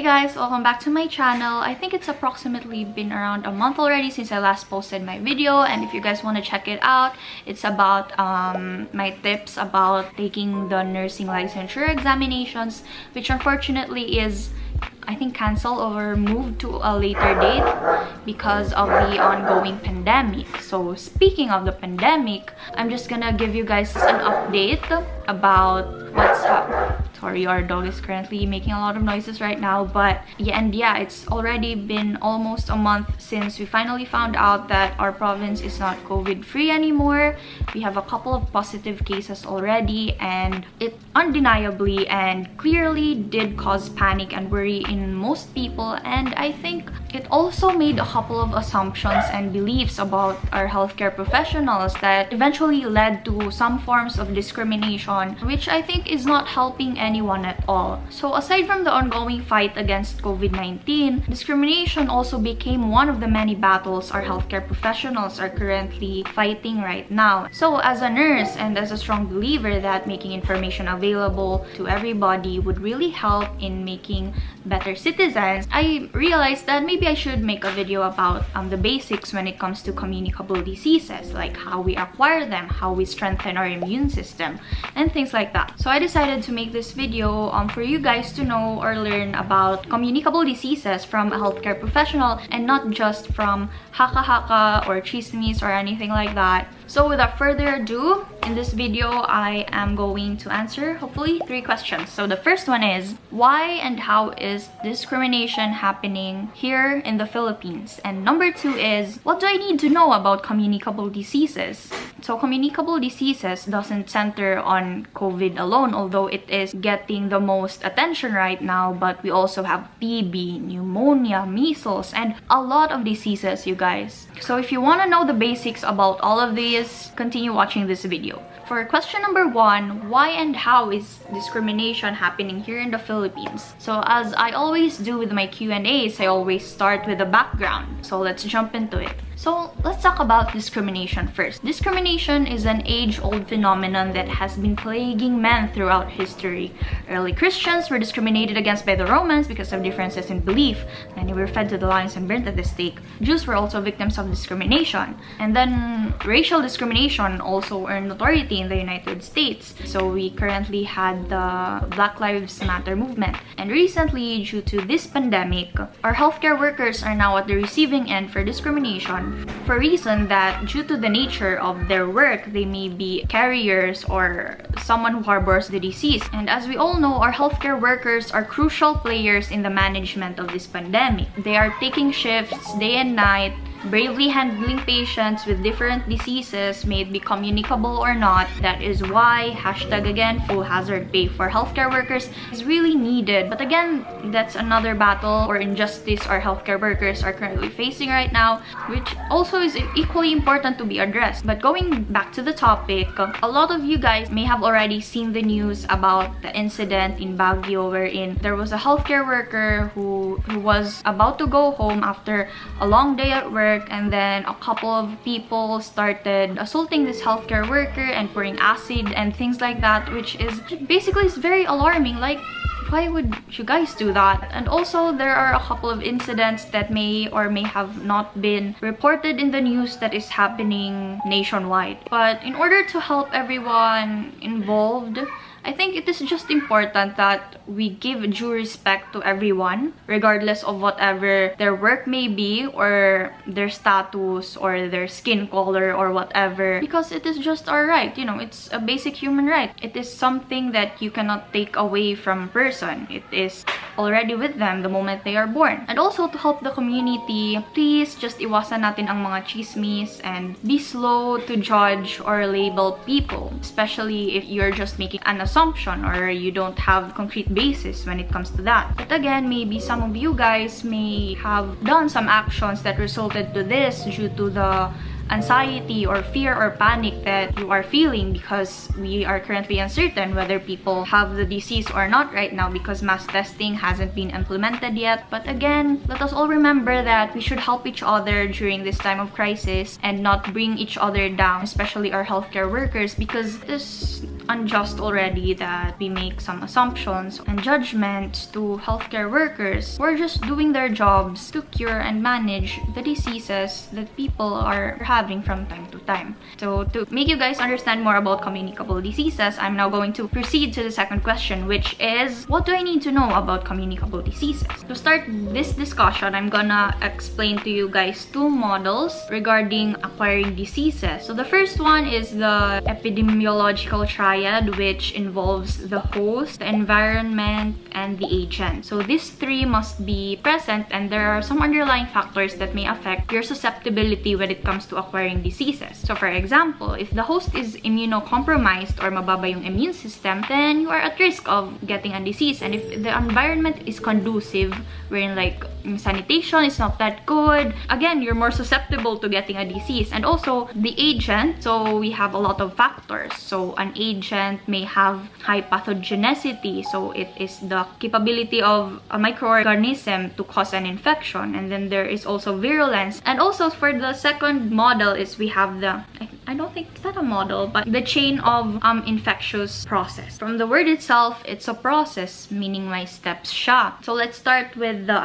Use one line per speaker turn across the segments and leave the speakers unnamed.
Hey guys, welcome back to my channel. I think it's approximately been around a month already since I last posted my video, and if you guys want to check it out, it's about my tips about taking the nursing licensure examinations, which unfortunately is I think cancelled or moved to a later date because of the ongoing pandemic. So speaking of the pandemic, I'm just gonna give you guys an update about what's up. Sorry, our dog is currently making a lot of noises right now, but yeah, it's already been almost a month since we finally found out that our province is not COVID-free anymore. We have a couple of positive cases already, and it undeniably and clearly did cause panic and worry in most people, and I think it also made a couple of assumptions and beliefs about our healthcare professionals that eventually led to some forms of discrimination, which I think is not helping anyone at all. So aside from the ongoing fight against COVID-19, discrimination also became one of the many battles our healthcare professionals are currently fighting right now. So as a nurse and as a strong believer that making information available to everybody would really help in making better citizens, I realized that maybe I should make a video about the basics when it comes to communicable diseases, like how we acquire them, how we strengthen our immune system, and things like that. So I decided to make this video for you guys to know or learn about communicable diseases from a healthcare professional and not just from haka-haka or chismis or anything like that. So without further ado, in this video, I am going to answer hopefully 3 questions. So the first one is, why and how is discrimination happening here in the Philippines? And number 2 is, what do I need to know about communicable diseases? So communicable diseases doesn't center on COVID alone, although it is getting the most attention right now, but we also have TB, pneumonia, measles, and a lot of diseases, you guys. So if you want to know the basics about all of these, continue watching this video. For question number 1, why and how is discrimination happening here in the Philippines? So as I always do with my Q&As, I always start with the background. So let's jump into it. So let's talk about discrimination first. Discrimination is an age-old phenomenon that has been plaguing men throughout history. Early Christians were discriminated against by the Romans because of differences in belief. Many were fed to the lions and burnt at the stake. Jews were also victims of discrimination. And then racial discrimination also earned notoriety in the United States. So we currently had the Black Lives Matter movement. And recently, due to this pandemic, our healthcare workers are now at the receiving end for discrimination for a reason that due to the nature of their work, they may be carriers or someone who harbors the disease. And as we all know, our healthcare workers are crucial players in the management of this pandemic. They are taking shifts day and night, bravely handling patients with different diseases, may it be communicable or not. That is why #again full hazard pay for healthcare workers is really needed. But again, that's another battle or injustice our healthcare workers are currently facing right now, which also is equally important to be addressed. But going back to the topic, a lot of you guys may have already seen the news about the incident in Baguio wherein there was a healthcare worker who was about to go home after a long day at work, and then a couple of people started assaulting this healthcare worker and pouring acid and things like that, which is basically is very alarming. Like, why would you guys do that? And also there are a couple of incidents that may or may have not been reported in the news that is happening nationwide. But in order to help everyone involved, I think it is just important that we give due respect to everyone, regardless of whatever their work may be or their status or their skin color or whatever, because it is just our right. You know, it's a basic human right. It is something that you cannot take away from a person. It is already with them the moment they are born. And also to help the community, please just iwasan natin ang mga chismis and be slow to judge or label people, especially if you're just making an assumption or you don't have concrete basis when it comes to that. But again, maybe some of you guys may have done some actions that resulted to this due to the anxiety or fear or panic that you are feeling because we are currently uncertain whether people have the disease or not right now because mass testing hasn't been implemented yet. But again, let us all remember that we should help each other during this time of crisis and not bring each other down, especially our healthcare workers, because this unjust already that we make some assumptions and judgments to healthcare workers who are just doing their jobs to cure and manage the diseases that people are having from time to time. So to make you guys understand more about communicable diseases, I'm now going to proceed to the second question, which is, what do I need to know about communicable diseases? To start this discussion, I'm gonna explain to you guys two models regarding acquiring diseases. So the first one is the epidemiological triad, which involves the host, the environment, and the agent. So these three must be present, and there are some underlying factors that may affect your susceptibility when it comes to acquiring diseases. So for example, if the host is immunocompromised or mababa yung immune system, then you are at risk of getting a disease. And if the environment is conducive, wherein like sanitation is not that good, again, you're more susceptible to getting a disease. And also the agent, so we have a lot of factors. So an agent may have high pathogenicity, so it is the capability of a microorganism to cause an infection. And then there is also virulence. And also for the second model is we have the, I don't think it's not a model, but the chain of infectious process. From the word itself, it's a process, meaning may steps siya. So let's start with the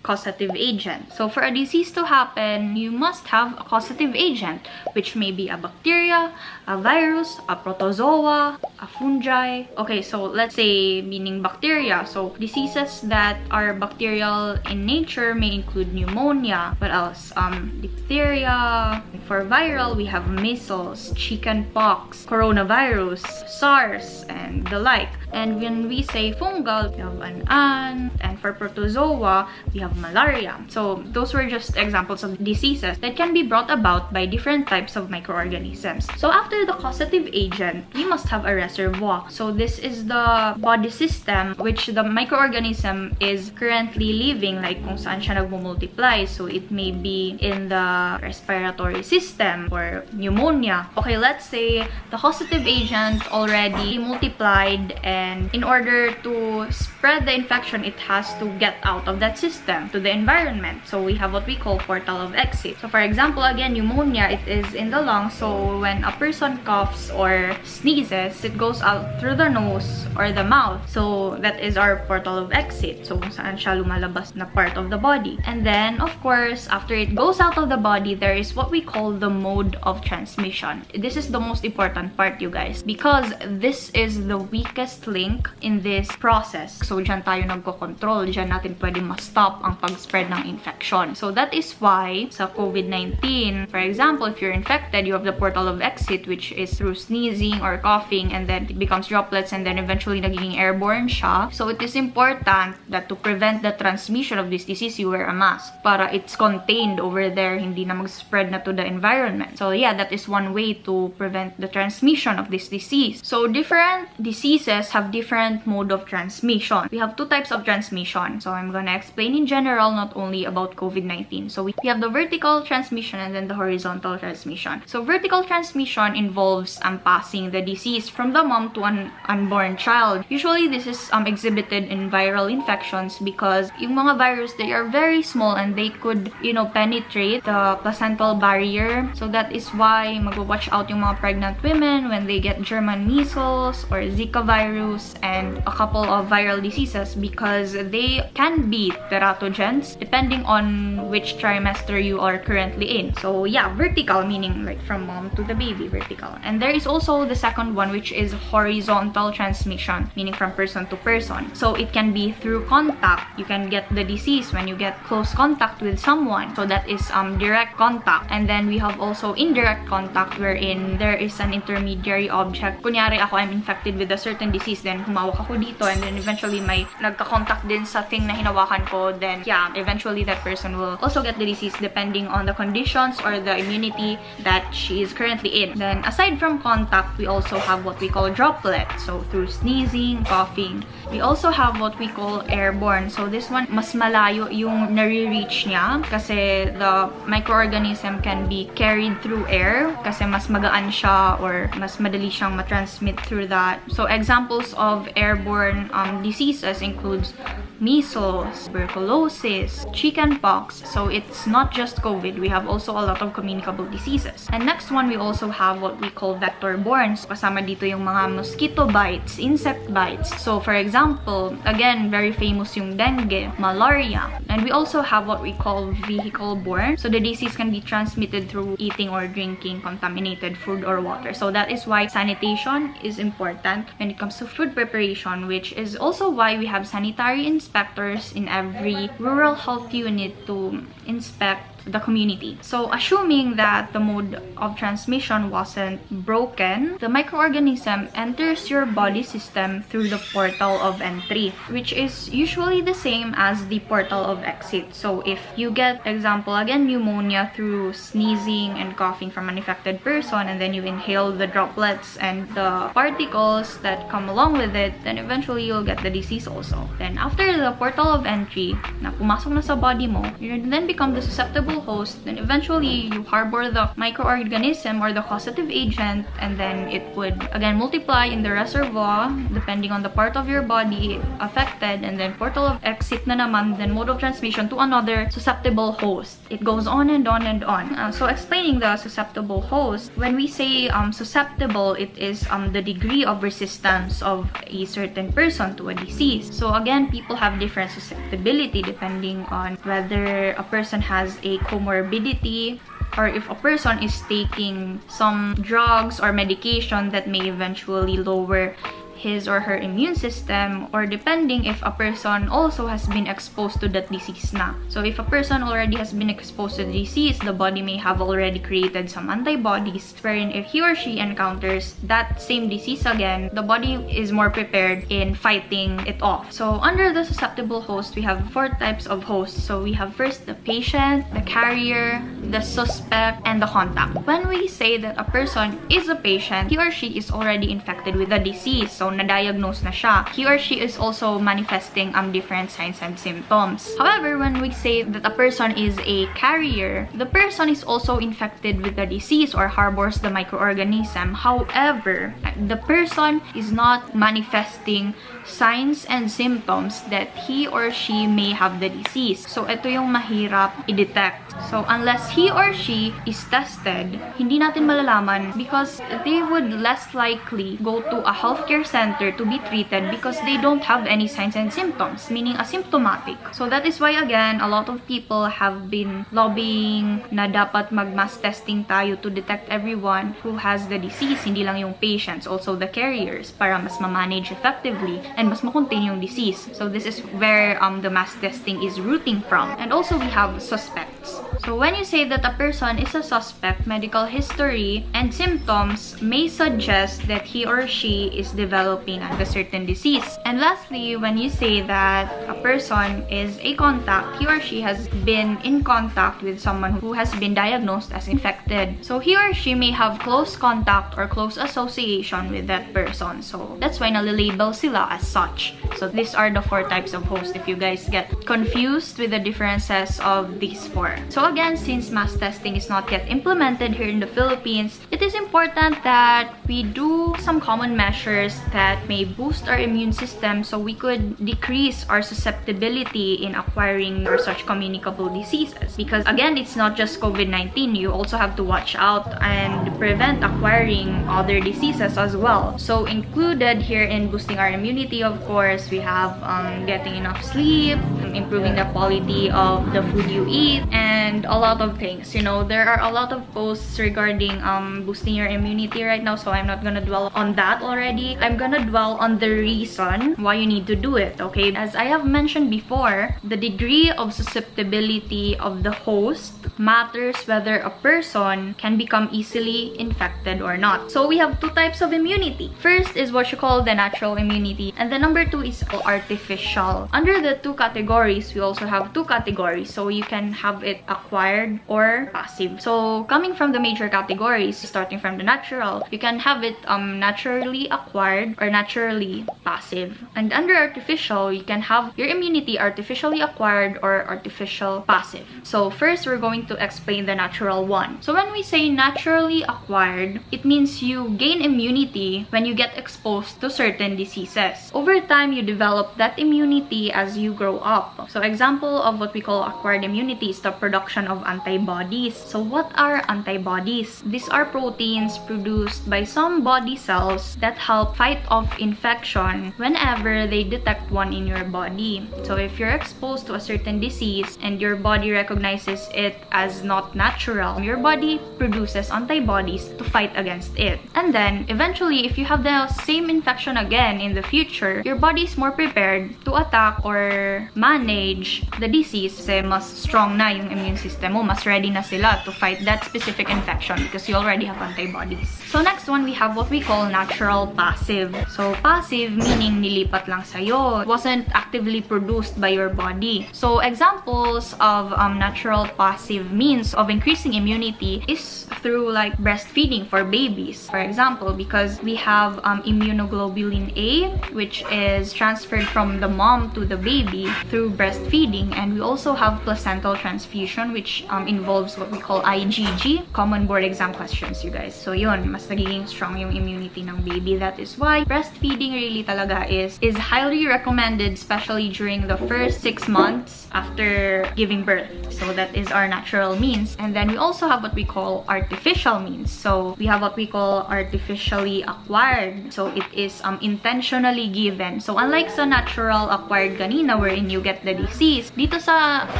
causative agent. So for a disease to happen, you must have a causative agent, which may be a bacteria, a virus, a protozoa, a fungi. Okay, so let's say meaning bacteria. So diseases that are bacterial in nature may include pneumonia. What else? Diphtheria. For viral, we have measles, chickenpox, coronavirus, SARS, and the like. And when we say fungal, we have an ant, and for protozoa, we have malaria. So those were just examples of diseases that can be brought about by different types of microorganisms. So after the causative agent, we must have a reservoir. So this is the body system which the microorganism is currently living, like kung saan siya nagmumultiply. So it may be in the respiratory system or pneumonia. Okay, let's say the causative agent already multiplied, and in order to spread the infection, it has to get out of that system to the environment. So we have what we call portal of exit. So for example, again, pneumonia, it is in the lungs. So when a person coughs or sneezes, it goes out through the nose or the mouth. So that is our portal of exit. So kung saan siya lumalabas na part of the body. And then, of course, after it goes out of the body, there is what we call the mode of transmission. This is the most important part, you guys, because this is the weakest link in this process. So dyan tayo nagko-control. Dyan natin pwede ma-stop ang pag-spread ng infection. So that is why sa COVID-19, for example, if you're infected, you have the portal of exit, which is through sneezing or coughing, and then it becomes droplets, and then eventually nagiging airborne siya. So it is important that to prevent the transmission of this disease, you wear a mask para it's contained over there, hindi na mag-spread na to the environment. So yeah, that is one way to prevent the transmission of this disease. So different diseases have different mode of transmission. We have two types of transmission. So I'm gonna explain in general, not only about COVID-19. So we have the vertical transmission and then the horizontal transmission. So vertical transmission involves passing the disease from the mom to an unborn child. Usually this is exhibited in viral infections because yung mga virus, they are very small and they could, you know, penetrate the placental barrier. So that is why mag-watch out yung mga pregnant women when they get German measles or Zika virus and a couple of viral diseases, because they can be teratogens depending on which trimester you are currently in. So yeah, vertical meaning like from mom to the baby, vertical. And there is also the second one, which is horizontal transmission, meaning from person to person. So it can be through contact. You can get the disease when you get close contact with someone. So that is direct contact. And then we have also indirect contact, wherein there is an intermediary object. Kunyari ako, I'm infected with a certain disease, then humawak ako dito, and then eventually may nagka-contact din sa thing na hinawakan ko, then yeah, eventually that person will also get the disease depending on the conditions or the immunity that she is currently in. Then aside from contact, we also have what we call droplets. So through sneezing, coughing. We also have what we call airborne. So this one, mas malayo yung nare-reach niya kasi the microorganism can be carried through air kasi mas magaan siya or mas madali siyang matransmit through that. So examples types of airborne diseases includes measles, tuberculosis, chickenpox. So it's not just COVID. We have also a lot of communicable diseases. And next one, we also have what we call vector-borne. So kasama dito yung mga mosquito bites, insect bites. So for example, again, very famous yung dengue, malaria. And we also have what we call vehicle-borne. So the disease can be transmitted through eating or drinking contaminated food or water. So that is why sanitation is important when it comes to food preparation, which is also why we have sanitary inspectors in every rural health unit to inspect the community. So assuming that the mode of transmission wasn't broken, the microorganism enters your body system through the portal of entry, which is usually the same as the portal of exit. So if you get, example again, pneumonia through sneezing and coughing from an infected person, and then you inhale the droplets and the particles that come along with it, then eventually you'll get the disease also. Then after the portal of entry na pumasok na sa body mo, you then become the susceptible host, then eventually you harbor the microorganism or the causative agent, and then it would again multiply in the reservoir depending on the part of your body affected, and then portal of exit na naman, then mode of transmission to another susceptible host. It goes on and on and on. So explaining the susceptible host, when we say susceptible, it is the degree of resistance of a certain person to a disease. So again, people have different susceptibility depending on whether a person has a comorbidity, or if a person is taking some drugs or medication that may eventually lower his or her immune system, or depending if a person also has been exposed to that disease na. So if a person already has been exposed to the disease, the body may have already created some antibodies, wherein if he or she encounters that same disease again, the body is more prepared in fighting it off. So under the susceptible host, we have 4 types of hosts. So we have first the patient, the carrier, the suspect, and the contact. When we say that a person is a patient, he or she is already infected with the disease. So na-diagnose na siya. He or she is also manifesting different signs and symptoms. However, when we say that a person is a carrier, the person is also infected with the disease or harbors the microorganism. However, the person is not manifesting signs and symptoms that he or she may have the disease. So ito yung mahirap i-detect. So unless he or she is tested, hindi natin malalaman, because they would less likely go to a healthcare center to be treated because they don't have any signs and symptoms, meaning asymptomatic. So that is why again, a lot of people have been lobbying na dapat mag-mass testing tayo to detect everyone who has the disease, hindi lang yung patients, also the carriers, para mas ma-manage effectively and mas ma-contain yung disease. So this is where the mass testing is rooting from. And also we have suspects. So when you say that a person is a suspect, medical history and symptoms may suggest that he or she is developing a certain disease. And lastly, when you say that a person is a contact, he or she has been in contact with someone who has been diagnosed as infected. So he or she may have close contact or close association with that person. So that's why nalilabel sila as such. So these are the 4 types of hosts if you guys get confused with the differences of these 4. So again, since mass testing is not yet implemented here in the Philippines, it is important that we do some common measures that may boost our immune system so we could decrease our susceptibility in acquiring or such communicable diseases. Because again, it's not just COVID-19. You also have to watch out and prevent acquiring other diseases as well. So included here in boosting our immunity, of course, we have getting enough sleep, improving the quality of the food you eat, and a lot of things. You know, there are a lot of posts regarding boosting your immunity right now, so I'm not gonna dwell on that already. I'm gonna dwell on the reason why you need to do it, okay? As I have mentioned before, the degree of susceptibility of the host matters whether a person can become easily infected or not. So we have 2 types of immunity. First is what you call the natural immunity, and the number 2 is artificial. Under the 2 categories, categories, we also have two categories. So you can have it acquired or passive. So coming from the major categories, starting from the natural, you can have it naturally acquired or naturally passive. And under artificial, you can have your immunity artificially acquired or artificial passive. So first, we're going to explain the natural one. So when we say naturally acquired, it means you gain immunity when you get exposed to certain diseases. Over time, you develop that immunity as you grow up. So example of what we call acquired immunity is the production of antibodies. So what are antibodies? These are proteins produced by some body cells that help fight off infection whenever they detect one in your body. So if you're exposed to a certain disease and your body recognizes it as not natural, your body produces antibodies to fight against it. And then eventually, if you have the same infection again in the future, your body is more prepared to attack or manage the disease. Kasi mas strong na yung immune system mo, mas ready na sila to fight that specific infection because you already have antibodies. So next one, we have what we call natural passive. So passive meaning nilipat lang sa'yo. It wasn't actively produced by your body. So examples of natural passive means of increasing immunity is through like breastfeeding for babies. For example, because we have immunoglobulin A, which is transferred from the mom to the baby through breastfeeding, and we also have placental transfusion, which involves what we call IgG, common board exam questions, you guys. So yun, mas nagiging strong yung immunity ng baby. That is why breastfeeding really talaga is highly recommended, especially during the first 6 months after giving birth. So that is our natural means. And then we also have what we call artificial means. So we have what we call artificially acquired. So it is intentionally given. So unlike sa natural acquired kanina wherein you get the disease, dito sa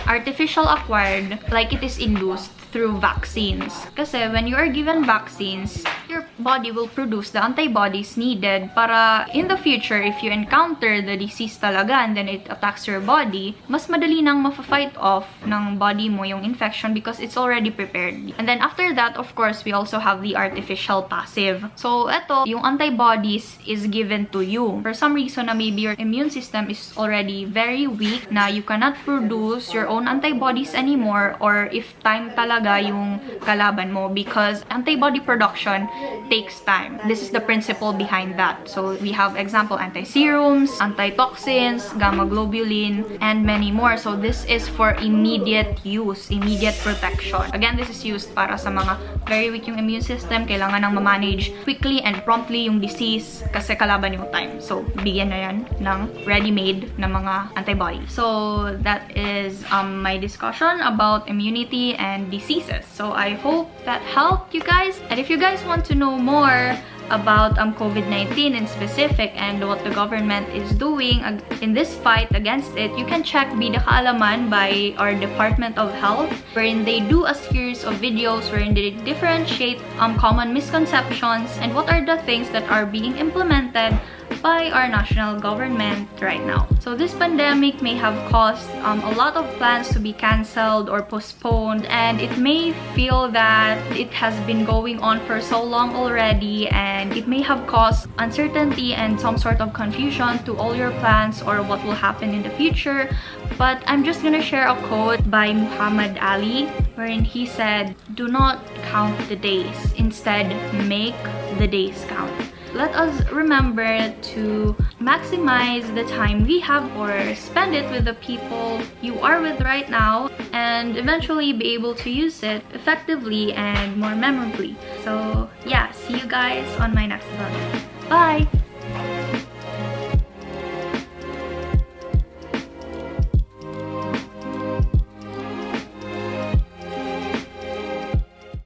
artificial acquired, like it is induced through vaccines. Kasi when you are given vaccines, your body will produce the antibodies needed para in the future, if you encounter the disease talaga and then it attacks your body, mas madali nang ma-fight off ng body mo yung infection because it's already prepared. And then after that, of course, we also have the artificial passive. So eto, yung antibodies is given to you. For some reason na maybe your immune system is already very weak na you cannot produce your own antibodies anymore, or if time talaga yung kalaban mo, because antibody production takes time. This is the principle behind that. So we have example anti-serums, antitoxins, gamma globulin, and many more. So this is for immediate use, immediate protection. Again, this is used para sa mga very weak yung immune system, kailangan nang ma-manage quickly and promptly yung disease kasi kalaban yung time. So bigyan na yan ng ready-made na mga antibodies. So that is my discussion about immunity and diseases. So I hope that helped you guys. And if you guys want to know more about COVID-19 in specific and what the government is doing in this fight against it, you can check Bida Kaalaman by our Department of Health, wherein they do a series of videos wherein they differentiate common misconceptions and what are the things that are being implemented by our national government right now. So this pandemic may have caused a lot of plans to be cancelled or postponed, and it may feel that it has been going on for so long already, and it may have caused uncertainty and some sort of confusion to all your plans or what will happen in the future. But I'm just gonna share a quote by Muhammad Ali, wherein he said, "Do not count the days, instead make the days count." Let us remember to maximize the time we have or spend it with the people you are with right now, and eventually be able to use it effectively and more memorably. So yeah, see you guys on my next vlog. Bye!